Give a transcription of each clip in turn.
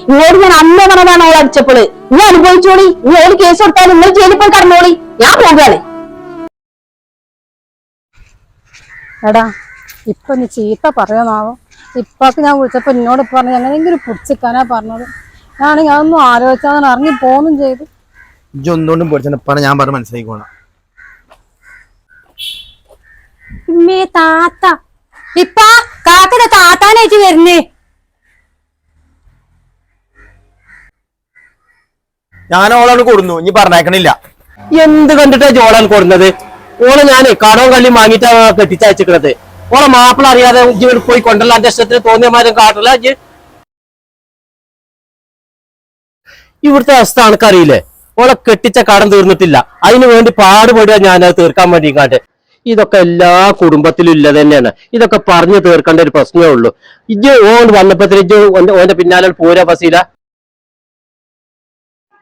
ഇങ്ങോട്ട് ഞാൻ അന്ന് പറഞ്ഞതാണ് അവൾ അടിച്ചപ്പോള്. നീ അനുഭവിച്ചോളി, നീ ഓള് കേസ് കൊടുത്താൽ നിങ്ങൾ ജയിലിൽ പോയി കടന്നോളി, ഞാൻ പോകാണ്. എടാ ഇപ്പൊ നീ ചീത്ത പറയണാവോ? ഇപ്പൊക്കെ ഞാൻ വിളിച്ചപ്പോ എന്നോട് പറഞ്ഞു എങ്ങനെയെങ്കിലും പിടിച്ചിക്കാനാ പറഞ്ഞത്. ഞാണെങ്കിൽ അതൊന്നും ആലോചിച്ചാൽ ഇറങ്ങി പോന്നും ചെയ്തു. ഒന്നുകൊണ്ടും പഠിച്ചാൽ ഞാൻ പറഞ്ഞ് മനസ്സിലാക്കിക്കോളാം. ഇമ്മേ താത്ത ഇപ്പ കാക്കയുടെ താത്താനായിട്ട് വരുന്നേ. ഞാൻ ഓളോട് കൊടുന്നു, ഇനി പറഞ്ഞേക്കണില്ല. എന്ത് കണ്ടിട്ടാ ജോളാൻ കൊടുന്നത്? ഓളെ ഞാനേ കടവും കല്ലും വാങ്ങിട്ടാ കെട്ടിച്ചയച്ചിക്കണത്. ഓളെ മാപ്പിള അറിയാതെ പോയി കൊണ്ടല്ല എന്റെ ഇഷ്ടത്തിന് തോന്നിയമാരും കാട്ടില്ല. ഇവിടുത്തെ അവസ്ഥ ആൾക്കറിയില്ലേ? ഓളെ കെട്ടിച്ച കടം തീർന്നിട്ടില്ല, അതിനു വേണ്ടി പാടുപെടുക ഞാനത് തീർക്കാൻ വേണ്ടി കാട്ടെ. ഇതൊക്കെ എല്ലാ കുടുംബത്തിലും ഇല്ല തന്നെയാണ്. ഇതൊക്കെ പറഞ്ഞു തീർക്കേണ്ട ഒരു പ്രശ്നമേ ഉള്ളൂ. ഇജ്ജ് ഓൻ വന്നപ്പത്തിന് ഇജ്ജ് ഓന്റെ പിന്നാലെ പോരാ ഫസീല.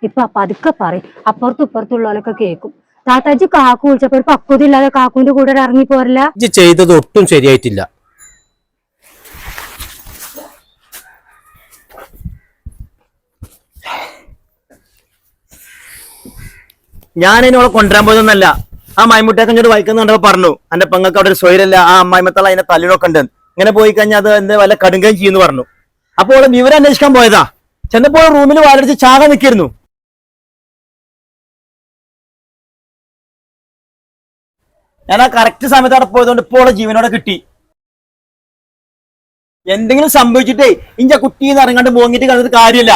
ഇപ്പൊ പതുക്കെ പറയും, അപ്പുറത്തും ഇപ്പുറത്തുള്ളവരൊക്കെ കേൾക്കും. താത്താജി കാക്കു വിളിച്ചപ്പോ ഒരു പക്വത ഇല്ലാതെ കാക്കുവിന്റെ കൂടെ ഇറങ്ങി പോരില്ല. ഇജ്ജ് ചെയ്തത് ഒട്ടും ശരിയായിട്ടില്ല. ഞാൻ അതിനോളെ കൊണ്ടുവരാൻ പോയതൊന്നല്ല. ആ മൈമുട്ടേക്കഞ്ഞോട് വായിക്കുന്ന കണ്ടപ്പോ പറഞ്ഞു എന്റെ പെങ്ങൾക്ക് അവിടെ ഒരു സ്വയരല്ല, ആ അമ്മായിമത്തള്ള അതിനെ തല്ലിടൊക്കെ ഉണ്ട്, ഇങ്ങനെ പോയി കഴിഞ്ഞാൽ അത് എന്ത് വല്ല കടുങ്കയും ചെയ്യുന്നു പറഞ്ഞു. അപ്പോൾ വിവരം അന്വേഷിക്കാൻ പോയതാ. ചെന്നപ്പോൾ റൂമിൽ വാലടിച്ച് ചാകാൻ നിൽക്കായിരുന്നു. ഞാൻ ആ കറക്റ്റ് സമയത്ത് അവിടെ പോയതുകൊണ്ട് ഇപ്പോൾ ജീവനോടെ കിട്ടി. എന്തെങ്കിലും സംഭവിച്ചിട്ടേ ഇഞ്ച കുട്ടിന്ന് ഇറങ്ങാണ്ട് പോങ്ങിട്ട് കണ്ടിട്ട് കാര്യമില്ല.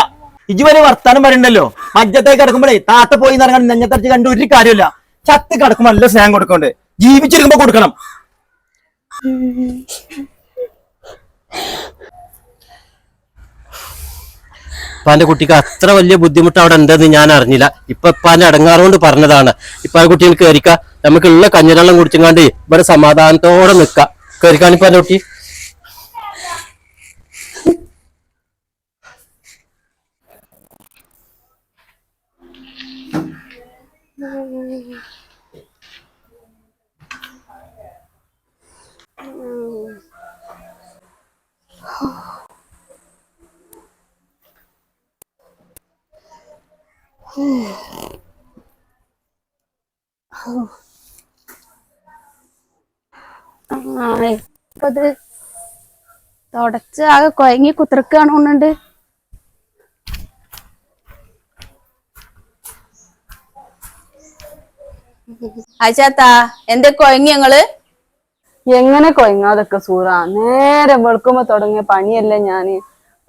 ഇതുവരെ വർത്താനം പറയണ്ടല്ലോ. മജ്ജത്തേക്ക് കിടക്കുമ്പോഴേ താത്ത പോയി ഇറങ്ങാണ്ട് നെഞ്ഞത്തടിച്ച് കണ്ട് ഒരു കാര്യമില്ല. ചത്ത് കിടക്കുമ്പോ നല്ല സ്നേഹം കൊടുക്കണ്ടേ, ജീവിച്ചിരിക്കുമ്പോ കൊടുക്കണം. ഇപ്പാന്റെ കുട്ടിക്ക് അത്ര വലിയ ബുദ്ധിമുട്ട് അവിടെ ഉണ്ടെന്ന് ഞാൻ അറിഞ്ഞില്ല. ഇപ്പൊ ഇപ്പാന്റെ അടങ്ങാറുകൊണ്ട് പറഞ്ഞതാണ്. ഇപ്പൊ ആ കുട്ടികൾ കയറിക്ക, നമുക്കുള്ള കഞ്ഞിവെള്ളം കുടിച്ചങ്ങാണ്ട് ഇവിടെ സമാധാനത്തോടെ നിക്കാം. കയറിക്കാണിപ്പാന്റെ കുട്ടി. ഇപ്പത് തുടച്ച് ആകെ കൊയങ്ങി കുത്തിറക്കാണോന്നുണ്ട്. അയച്ചാത്താ എന്തേ കൊയങ്ങി ഞങ്ങള്? എങ്ങനെ കൊയങ്ങാതൊക്കെ സൂറ, നേരെ വെളുക്കുമ്പോ തുടങ്ങിയ പണിയല്ലേ ഞാന്.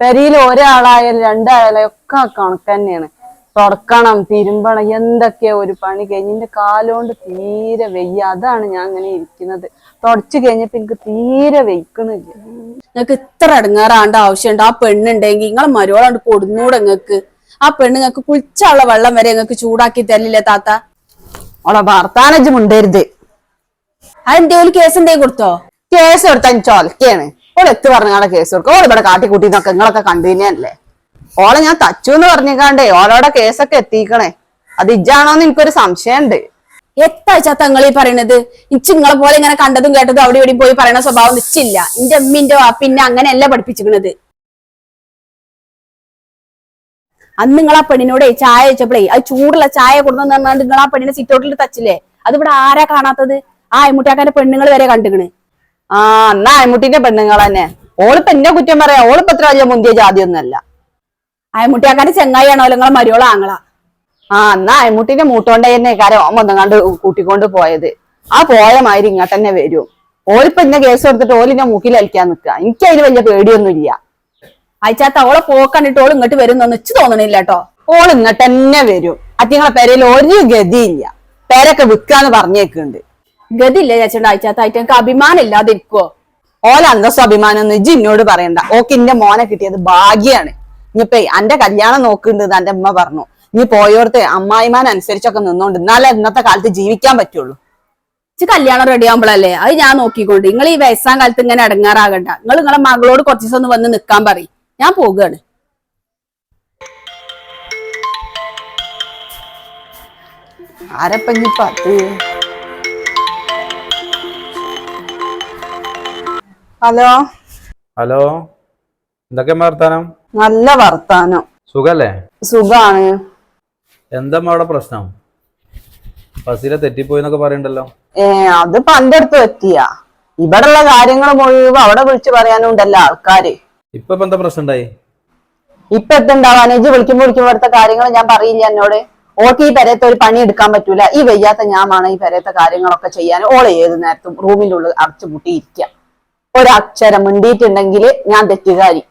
പെരിയിൽ ഒരാളായാലും രണ്ടായാലും ഒക്കെ കണക്ക് തന്നെയാണ്. തുടക്കണം, തിരുമ്പണം, എന്തൊക്കെയാ ഒരു പണി കഴിഞ്ഞ് എന്റെ കാലോണ്ട് തീരെ വെയ്യ. അതാണ് ഞാൻ അങ്ങനെ ഇരിക്കുന്നത്. തുടച്ചു കഴിഞ്ഞപ്പോ എനിക്ക് തീരെ വെയ്ക്കണില്ല. നിങ്ങക്ക് ഇത്ര അടങ്ങാറാണ്ട് ആവശ്യമുണ്ട്? ആ പെണ്ണുണ്ടെങ്കിൽ നിങ്ങളെ മരോളാണ്ട് കൊടുന്നൂടെ നിങ്ങക്ക്. ആ പെണ്ണ് നിങ്ങക്ക് കുളിച്ചുള്ള വെള്ളം വരെ നിങ്ങക്ക് ചൂടാക്കി തരില്ലേ താത്ത? ഓളെ ഭർത്താനജ് മുണ്ടരുത്. അതെന്തേലും കേസ് എന്തേ കൊടുത്തോ? കേസ് കൊടുത്താൽ ചൊലക്കാണ്. ഓള് എത്ത് പറഞ്ഞാളെ കേസ് കൊടുക്കും. ഓൾ ഇവിടെ കാട്ടിക്കൂട്ടിന്നൊക്കെ നിങ്ങളൊക്കെ കണ്ടുതന്നെയല്ലേ. ഓളെ ഞാൻ തച്ചു എന്ന് പറഞ്ഞേക്കാണ്ടേ ഓളോടെ കേസൊക്കെ എത്തിക്കണേ. അത് ഇജ്ജാണോന്ന് എനിക്കൊരു സംശയമുണ്ട്. എത്താഴ്ച തങ്ങളീ പറയണത്? ഇച്ച് നിങ്ങളെ പോലെ ഇങ്ങനെ കണ്ടതും കേട്ടതും അവിടെ ഇവിടെ പോയി പറയണ സ്വഭാവം നിച്ചില്ല. എന്റെ അമ്മിന്റെ പിന്നെ അങ്ങനെയല്ല പഠിപ്പിച്ചിരിക്കണത്. അന്ന് നിങ്ങൾ ആ പെണ്ണിനോടെ ചായ വെച്ചപ്പോഴേ അത് ചൂടുള്ള ചായ കൊടുന്നു പറഞ്ഞാൽ നിങ്ങൾ ആ പെണ്ണിനെ സിറ്റൗട്ടിൽ തച്ചില്ലേ? അത് ഇവിടെ ആരാ കാണാത്തത്? ആ അയമുട്ടിയാക്കാന്റെ പെണ്ണുങ്ങൾ വരെ കണ്ടുകണ്. ആ എന്നാ അയമുട്ടിന്റെ പെണ്ണുങ്ങൾ തന്നെ. ഓളിപ്പോ എന്നെ കുറ്റം പറയാ. ഓളിപ്പോ എത്ര വലിയ മുന്തിയ ജാതിയൊന്നല്ല. അയമുട്ടിയാക്കാന്റെ ചെങ്ങായിയാണോ നിങ്ങളെ മരിയോള ആങ്ങളാ? ആ എന്നാ അയമുട്ടിന്റെ മൂട്ടോണ്ടേ തന്നെ കാര്യം ഓൻ വന്നങ്ങാണ്ട് കൂട്ടിക്കൊണ്ട് പോയത്. ആ പോയ മാതിരി ഇങ്ങോട്ട് തന്നെ വരും. ഓളിപ്പോ എന്നെ കേസ് കൊടുത്തിട്ട് ഓലിന്റെ മൂക്കിൽ അലിക്കാൻ നിൽക്കുക. എനിക്ക് അതിന് വലിയ പേടിയൊന്നുമില്ല. അയച്ചാത്ത ഓളെ പോക്കണ്ടിട്ട് ഓൾ ഇങ്ങോട്ട് വരുന്നൊന്നും ഇച്ച് തോന്നണില്ല കേട്ടോ. ഓൾ ഇങ്ങോട്ട് തന്നെ വരും. അറ്റിങ്ങളെ പെരയിൽ ഒരു ഗതിയില്ല. പേരൊക്കെ വിൽക്കാന്ന് പറഞ്ഞേക്കുണ്ട്. ഗതിയില്ല ചേച്ചണ്ട അയച്ചാത്തായിട്ട് എനിക്ക് അഭിമാനം ഇല്ലാതിരിക്കുവോ? ഓല അന്തസ്സ അഭിമാനം ഒന്നും ഇജ്ജ് ഇന്നോട് പറയണ്ട. ഓക്ക് ഇന്റെ മോനെ കിട്ടിയത് ഭാഗ്യാണ്. ഇനിയിപ്പോ അന്റെ കല്യാണം നോക്കുന്നുണ്ട് എന്റെ അമ്മ പറഞ്ഞു. നീ പോയോർത്ത് അമ്മായിമാനനുസരിച്ചൊക്കെ നിന്നോണ്ട് എന്നാലേ ഇന്നത്തെ കാലത്ത് ജീവിക്കാൻ പറ്റുള്ളൂ. ഇച്ച് കല്യാണം റെഡി ആവുമ്പോഴല്ലേ അത് ഞാൻ നോക്കിക്കൊണ്ട്. നിങ്ങൾ ഈ വയസ്സാം കാലത്ത് ഇങ്ങനെ അടങ്ങാറാകണ്ട. നിങ്ങൾ നിങ്ങളെ മകളോട് കുറച്ച് ദിവസം ഒന്ന് വന്ന് നിക്കാൻ പറയും. ഞാൻ പോകുകയാണ്. ആരപ്പഞ്ഞിപ്പ ഹലോ ഹലോ, എന്തൊക്കെ വർത്താനം? നല്ല വർത്താനം. സുഖല്ലേ? സുഖാണ്. എന്താ അവിടെ പ്രശ്നം? ഫസീല തെറ്റിപ്പോയി എന്നൊക്കെ പറയണ്ടല്ലോ. അത് പന്റെ അടുത്ത് എത്തിയാ. ഇവിടെയുള്ള കാര്യങ്ങൾ മുഴുവൻ അവിടെ വിളിച്ചു പറയാനുണ്ടല്ലോ ആൾക്കാര്. ഇപ്പൊ എന്താ പ്രശ്നം ഉണ്ടായി? ഇപ്പൊ എത്തുണ്ടാവാൻ ഇജ്ജ് വിളിക്കുമ്പോ ഇവിടുത്തെ കാര്യങ്ങൾ ഞാൻ പറയില്ല എന്നോട്. ഓൾക്ക് ഈ പെരയത്തെ ഒരു പണി എടുക്കാൻ പറ്റൂല. ഈ വയ്യാത്ത ഞാനാണ് ഈ പെരയത്തെ കാര്യങ്ങളൊക്കെ ചെയ്യാൻ. ഓളെ ഏത് നേരത്തും റൂമിന്റെ ഉള്ളിൽ അടച്ചുപൂട്ടി ഇരിക്കുക. ഒരക്ഷരം മിണ്ടിയിട്ടുണ്ടെങ്കിൽ ഞാൻ തെറ്റുകാരി.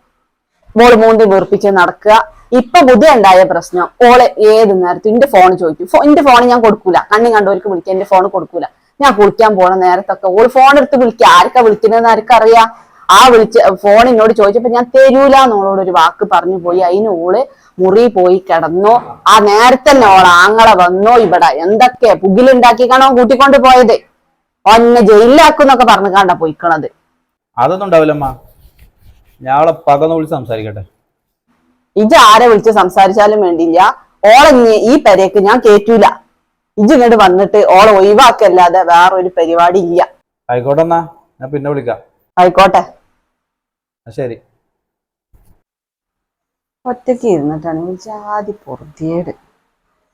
മോള് മൂന്തി വീർപ്പിച്ച് നടക്കുക. ഇപ്പൊ ബുദ്ധി ഉണ്ടായ പ്രശ്നം ഓളെ ഏത് നേരത്തും എന്റെ ഫോൺ ചോദിക്കും. എന്റെ ഫോൺ ഞാൻ കൊടുക്കൂല. കണ്ണി കണ്ടവർക്ക് വിളിക്കാൻ എന്റെ ഫോൺ കൊടുക്കൂല. ഞാൻ കുളിക്കാൻ പോണ നേരത്തൊക്കെ ഓള് ഫോൺ എടുത്ത് വിളിക്കുക. ആർക്കാ വിളിക്കുന്നതെന്ന് ആർക്കറിയാം. ആ ഫോൺ എന്നോട് ചോദിച്ചപ്പോ ഞാൻ തരൂല എന്നോളോട് ഒരു വാക്ക് പറഞ്ഞു പോയി. അതിന് ഓള് മുറി പോയി കിടന്നോ. ആ നേരത്തെ തന്നെ ഓള് ആങ്ങളെ വന്നോ ഇവിടെ എന്തൊക്കെ പുകിലുണ്ടാക്കിക്കാണോ കൂട്ടിക്കൊണ്ട് പോയത്. ഒന്നെ ജയിലിലാക്കുന്നൊക്കെ പറഞ്ഞു കാണ്ടാ പോയിക്കണത്. അതൊന്നും ഉണ്ടാവില്ലമ്മ. ഞാളെ പകന്ന് വിളിച്ച് സംസാരിക്കട്ടെ. ഇജ് ആരെ വിളിച്ച് സംസാരിച്ചാലും വേണ്ടില്ല. ഓളെ ഈ പെരേക്ക് ഞാൻ കേറ്റൂല. ഇജ് ഇങ്ങോട്ട് വന്നിട്ട് ഓളെ ഒഴിവാക്കല്ലാതെ വേറൊരു പരിപാടി ഇല്ല. ആയിക്കോട്ടെ എന്നാ, ഞാൻ പിന്നെ വിളിക്കാം. ആയിക്കോട്ടെ. ശരി. ഒറ്റയ്ക്ക് ഇരുന്നിട്ടാണ് ജാതി പൊറുതിയേട്.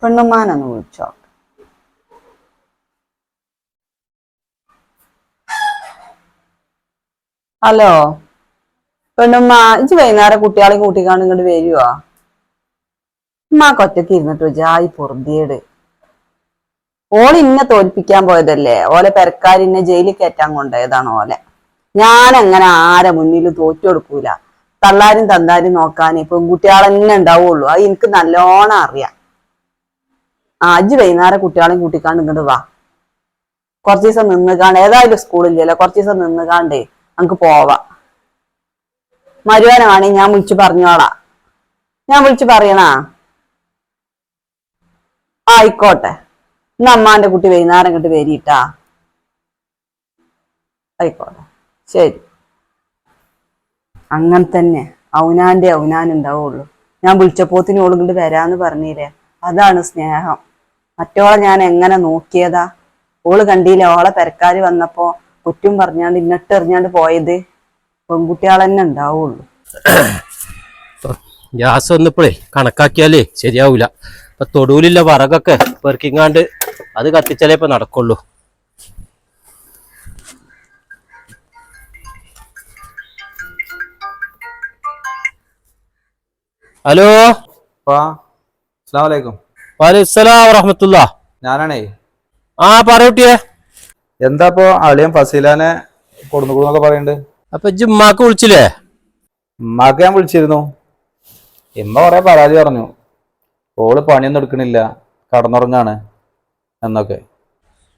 പെണ്ണുമാനൊന്ന് വിളിച്ചോ. ഹലോ പെണ്ണുമ്മ, ഇജ്ജ് വൈകുന്നേരം കുട്ടികളെ കൂട്ടിക്കാണ്ട് ഇങ്ങോട്ട് വരുവോ? ഉമ്മാക്ക് ഒറ്റയ്ക്ക് ഇരുന്നിട്ട് ജാതി പൊറുതിയേട്. ഓള് ഇന്നെ തോൽപ്പിക്കാൻ പോയതല്ലേ. ഓലെ പെരക്കാർ ഇന്നെ ജയിലിൽ കയറ്റാൻ കൊണ്ടുപോയതാണ് ഓലെ. ഞാൻ അങ്ങനെ ആരെ മുന്നിൽ തോറ്റു കൊടുക്കൂല. തള്ളാരും തന്താരും നോക്കാൻ പെൺകുട്ടികളെന്നെ ഉണ്ടാവുള്ളൂ. അത് എനിക്ക് നല്ലോണം അറിയാം. ഇജ്ജ് വൈകുന്നേരം കുട്ടികളെയും കൂട്ടിക്കാണ്ട് ഇങ്ങോട്ട് വാ. കുറച്ച് ദിവസം നിന്നുകാണ്ട്, ഏതായാലും സ്കൂളില്ലല്ലോ, കുറച്ച് ദിവസം നിന്നുകാണ്ടേ നമുക്ക് പോവാം. മരുവാനാണെങ്കിൽ ഞാൻ വിളിച്ചു പറഞ്ഞോളാം. ഞാൻ വിളിച്ചു പറയണാ? ആയിക്കോട്ടെ. ഇന്ന് അമ്മാന്റെ കുട്ടി വൈകുന്നേരം ഇങ്ങോട്ട് വരിട്ടാ. ആയിക്കോട്ടെ, ശരി. അങ്ങനെ തന്നെ അവനാന്റെ അവനാനുണ്ടാവുള്ളൂ. ഞാൻ വിളിച്ചപ്പോത്തിന് ഓള് ഇങ്ങോട്ട് വരാന്ന് പറഞ്ഞില്ലേ, അതാണ് സ്നേഹം. മറ്റോളെ ഞാൻ എങ്ങനെ നോക്കിയതാ. ഓള് കണ്ടില്ലേ ഓളെ പെരക്കാര് വന്നപ്പോ കുറ്റും പറഞ്ഞാണ്ട് ഇന്നിട്ട് എറിഞ്ഞാണ്ട് പോയത്. പെൺകുട്ടികളെന്നെ ഉണ്ടാവുള്ളൂ. ഗ്യാസ് ഒന്നിപ്പോഴേ കണക്കാക്കിയാലേ ശരിയാവൂല. ഇപ്പൊ തൊടുവിലുള്ള വറകൊക്കെ പെറുക്കിങ്ങാണ്ട് അത് കത്തിച്ചാലേ ഇപ്പൊ നടക്കുള്ളൂ. ഹലോ. അസ്സലാമലൈക്കും. വലൈക്കുസ്സലാം വറഹ്മത്തുള്ളാ. ഞാനാണേ. പറയൂട്ടിയേ. എന്താ അളിയൻ ഫസീലാനെ കൊടുന്നൊക്കെ പറയുന്നുണ്ട്. അപ്പൊ ഇജ്ജ് ഉമ്മാക്ക് വിളിച്ചില്ലേ? ഉമ്മാക്ക് ഞാൻ വിളിച്ചിരുന്നു. ഇമ്മ കുറെ പരാതി പറഞ്ഞു. ഓള് പണിയൊന്നും എടുക്കണില്ല, കടന്നുറങ്ങാണ് എന്നൊക്കെ.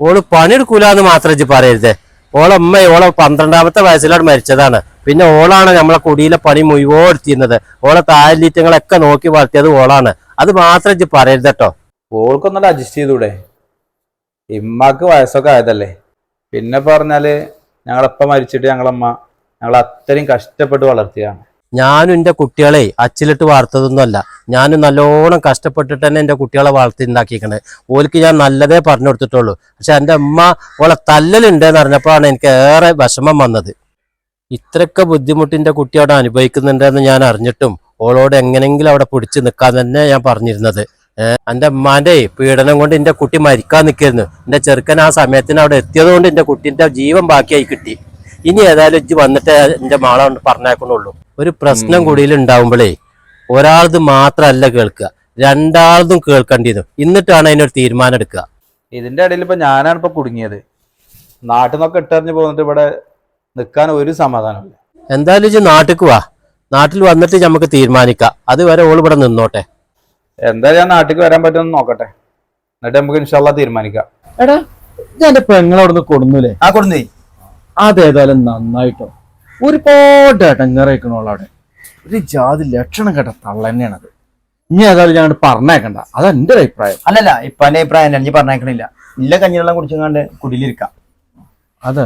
ഓള് പണിയെടുക്കൂലെന്ന് മാത്രം ഇജ്ജ് പറയരുതേ. ഓളെ ഉമ്മ ഓളെ 12ാമത്തെ വയസ്സിലാണ് മരിച്ചതാണ്. പിന്നെ ഓളാണ് നമ്മളെ കുടിയിലെ പണി മുഴുവൻ എടുത്തിരുന്നത്. ഓളെ താഴലീറ്റങ്ങളൊക്കെ നോക്കി വളർത്തിയത് ഓളാണ്. അത് മാത്രം ഇജ്ജ് പറയരുത് കേട്ടോ. ഓൾക്കൊന്നും അഡ്ജസ്റ്റ് ചെയ്തൂടെ? ഇമ്മക്ക് വയസ്സൊക്കെ ആയതല്ലേ. പിന്നെ പറഞ്ഞാല് ഞങ്ങളപ്പ മരിച്ചിട്ട് ഞങ്ങളമ്മ ഞങ്ങൾ അത്രയും കഷ്ടപ്പെട്ട് വളർത്തിയാണ്. ഞാനും എൻ്റെ കുട്ടികളെ അച്ചിലിട്ട് വാർത്തതൊന്നുമല്ല. ഞാനും നല്ലോണം കഷ്ടപ്പെട്ടിട്ട് തന്നെ എൻ്റെ കുട്ടികളെ വളർത്തി ഉണ്ടാക്കിക്കണേ. ഓൾക്ക് ഞാൻ നല്ലതേ പറഞ്ഞു കൊടുത്തിട്ടുള്ളൂ. പക്ഷെ എൻ്റെ അമ്മ ഓളെ തല്ലലുണ്ടെന്ന് അറിഞ്ഞപ്പോഴാണ് എനിക്ക് ഏറെ വിഷമം വന്നത്. ഇത്രയൊക്കെ ബുദ്ധിമുട്ടിൻ്റെ കുട്ടി അവിടെ അനുഭവിക്കുന്നുണ്ടെന്ന് ഞാൻ അറിഞ്ഞിട്ടും ഓളോട് എങ്ങനെങ്കിലും അവിടെ പിടിച്ചു നിൽക്കാൻ തന്നെ ഞാൻ പറഞ്ഞിരുന്നത്. എൻ്റെ അമ്മാന്റെ പീഡനം കൊണ്ട് എൻ്റെ കുട്ടി മരിക്കാൻ നിൽക്കായിരുന്നു. എൻ്റെ ചെറുക്കൻ ആ സമയത്തിന് അവിടെ എത്തിയത് കൊണ്ട് എൻ്റെ കുട്ടീൻ്റെ ജീവൻ ബാക്കിയായി കിട്ടി. ഇനി ഏതായാലും ഇജ്ജ് വന്നിട്ട് എൻ്റെ മാളെ പറഞ്ഞേക്കണുള്ളൂ. ഒരു പ്രശ്നം കുടിയിൽ ഉണ്ടാവുമ്പോഴേ ഒരാളത് മാത്രമല്ല കേൾക്കുക, രണ്ടാളതും കേൾക്കേണ്ടിയിരുന്നു. എന്നിട്ടാണ് അതിനൊരു തീരുമാനം എടുക്കുക. ഇതിന്റെ ഇടയിൽ ഇപ്പൊ ഞാനാണ് ഇപ്പൊ കുടുങ്ങിയത്. നാട്ടിൽ നിന്നൊക്കെ ഇട്ടെറിഞ്ഞ് പോന്നിട്ട് ഇവിടെ നിൽക്കാൻ ഒരു സമാധാനമില്ല. എന്തായാലും ഇജ്ജ് നാട്ടിലേക്ക് വാ. നാട്ടിൽ വന്നിട്ട് നമുക്ക് തീരുമാനിക്കാം. അതുവരെ ഓൾ ഇവിടെ നിന്നോട്ടെ. എന്തായാലും ഞാൻ നാട്ടിലേക്ക് വരാൻ പറ്റുമെന്ന് നോക്കട്ടെ. എന്നിട്ട് നമുക്ക് ഇൻഷാല്ലാ തീരുമാനിക്കാം. എടാ എന്റെ പെങ്ങളവിടുന്ന് കൊടുന്നൂലേ? കൊടുന്നേ. അതേതായാലും നന്നായിട്ടോ. ഒരുപാട് ഇടങ്ങറയിക്കണോളവിടെ. ഒരു ജാതി ലക്ഷണം കേട്ട തള്ള തന്നെയാണത്. ഇനി ഏതായാലും ഞാൻ പറഞ്ഞേക്കണ്ട. അതെന്റെ ഒരു അഭിപ്രായം. അല്ലല്ല, ഇപ്പൊ എന്റെ അഭിപ്രായം ഞാൻ പറഞ്ഞേക്കണില്ല. ഇല്ല കഞ്ഞിവെള്ളം കുടിച്ചങ്ങാണ്ട് കുടിയിലിരിക്കാം. അതെ.